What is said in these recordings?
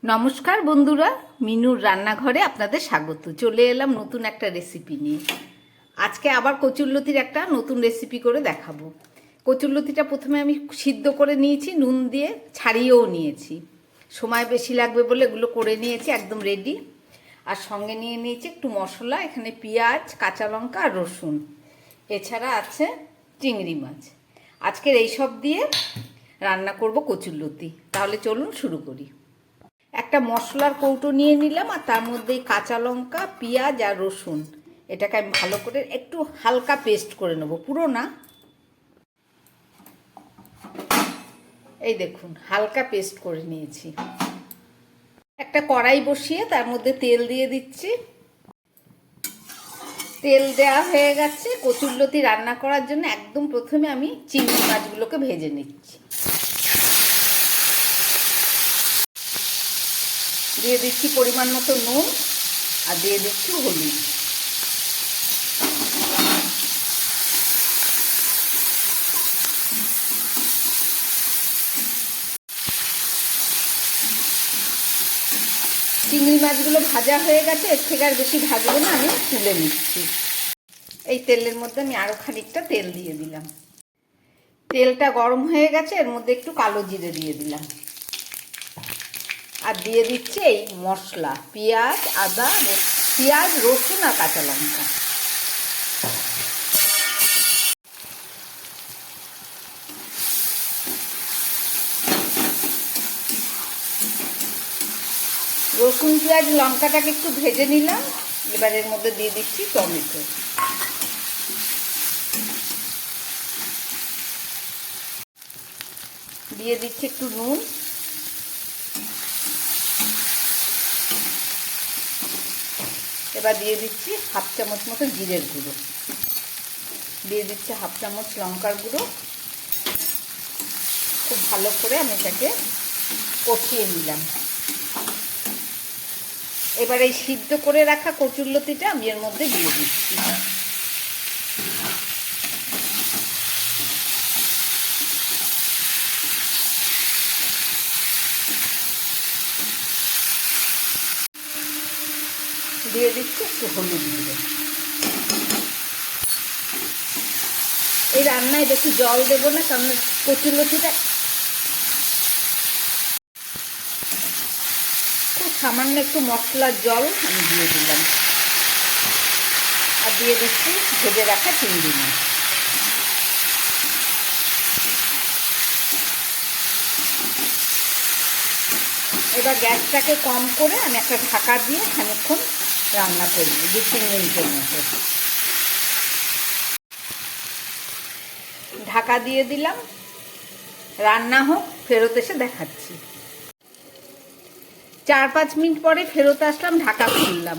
নমস্কার বন্ধুরা, মিনুর রান্নাঘরে আপনাদের স্বাগত। চলে এলাম নতুন একটা রেসিপি নিয়ে। আজকে আবার কচুরলতির একটা নতুন রেসিপি করে দেখাবো। কচুরলতিটা প্রথমে আমি সিদ্ধ করে নিয়েছি, নুন দিয়ে ছাড়িয়েও নিয়েছি। সময় বেশি লাগবে বলে এগুলো করে নিয়েছি, একদম রেডি। আর সঙ্গে নিয়ে নিয়েছি একটু মশলা, এখানে পেঁয়াজ, কাঁচা লঙ্কা আর রসুন। এছাড়া আছে চিংড়ি মাছ। আজকের এইসব দিয়ে রান্না করব কচুরলতি। তাহলে চলুন শুরু করি। একটা মশলার কৌটো নিয়ে নিলাম, আর তার মধ্যে কাঁচা লঙ্কা, পেঁয়াজ আর রসুন এটাকে আমি ভালো করে একটু হালকা পেস্ট করে নেব, পুরো না। এই দেখুন, হালকা পেস্ট করে নিয়েছি। একটা কড়াই বসিয়ে তার মধ্যে তেল দিয়ে দিচ্ছি। তেল দেওয়া হয়ে গেছে। কচুরলতি রান্না করার জন্য একদম প্রথমে আমি চিংড়ি মাছগুলোকে ভেজে নিচ্ছি। দিয়ে দিচ্ছি পরিমাণ মতো নুন, আর দিয়ে দিচ্ছি হলুদ। চিংড়ি মাছগুলো ভাজা হয়ে গেছে, এর থেকে আর বেশি ভাজবো না, আমি তুলে নিচ্ছি। এই তেলের মধ্যে আমি আরও খানিকটা তেল দিয়ে দিলাম। তেলটা গরম হয়ে গেছে, এর মধ্যে একটু কালো জিরে দিয়ে দিলাম। আর দিয়ে দিচ্ছি এই মশলা, পেঁয়াজ, রসুন আর কাঁচা লঙ্কা। রসুন, পেঁয়াজ, লঙ্কাটাকে একটু ভেজে নিলাম। এবার এর মধ্যে দিয়ে দিচ্ছি টমেটো। দিয়ে দিচ্ছি একটু নুন। এবার দিয়ে দিচ্ছি হাফ চামচ মতো জিরের গুঁড়ো। দিয়ে দিচ্ছি হাফ চামচ লঙ্কার গুঁড়ো। খুব ভালো করে আমি এটাকে কষিয়ে নিলাম। এবার এই সিদ্ধ করে রাখা কচুরলতিটা আমি এর মধ্যে দিয়ে দিচ্ছি। দিয়ে দিচ্ছি একটু হলুদ গুঁড়ো। এই রান্নায় বেশি জল দেবো না, কারণ কচুরলতিটা খুব সামান্য একটু মশলার জল আমি দিয়ে দিলাম। আর দিয়ে দিচ্ছি ভেজে রাখা চিংড়ি মাছ। এবার গ্যাসটাকে কম করে আমি একটা ঢাকা দিয়ে খানিকক্ষণ রান্না করব, 2-3 মিনিটের মতো। ঢাকা দিয়ে দিলাম, রান্না হোক, ফেরত এসে দেখাচ্ছি। 4-5 মিনিট পরে ফেরত আসলাম, ঢাকা খুললাম।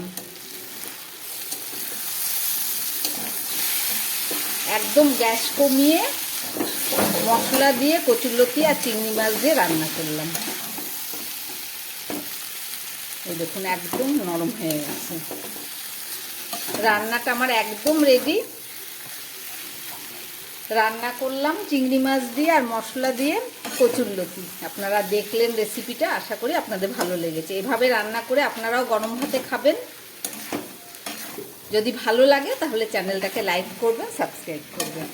একদম গ্যাস কমিয়ে মশলা দিয়ে কচুরলতি আর চিংড়ি মাছ দিয়ে রান্না করলাম। এই দেখুন, একদম নরম হয়ে গেছে। রান্নাটা আমার একদম রেডি। রান্না করলাম চিংড়ি মাছ দিয়ে আর মশলা দিয়ে কচুরলতি। আপনারা দেখলেন রেসিপিটা, আশা করি আপনাদের ভালো লেগেছে। এভাবে রান্না করে আপনারাও গরম ভাতে খাবেন। যদি ভালো লাগে তাহলে চ্যানেলটাকে লাইক করবেন, সাবস্ক্রাইব করবেন।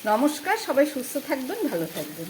নমস্কার, সবাই সুস্থ থাকবেন, ভালো থাকবেন।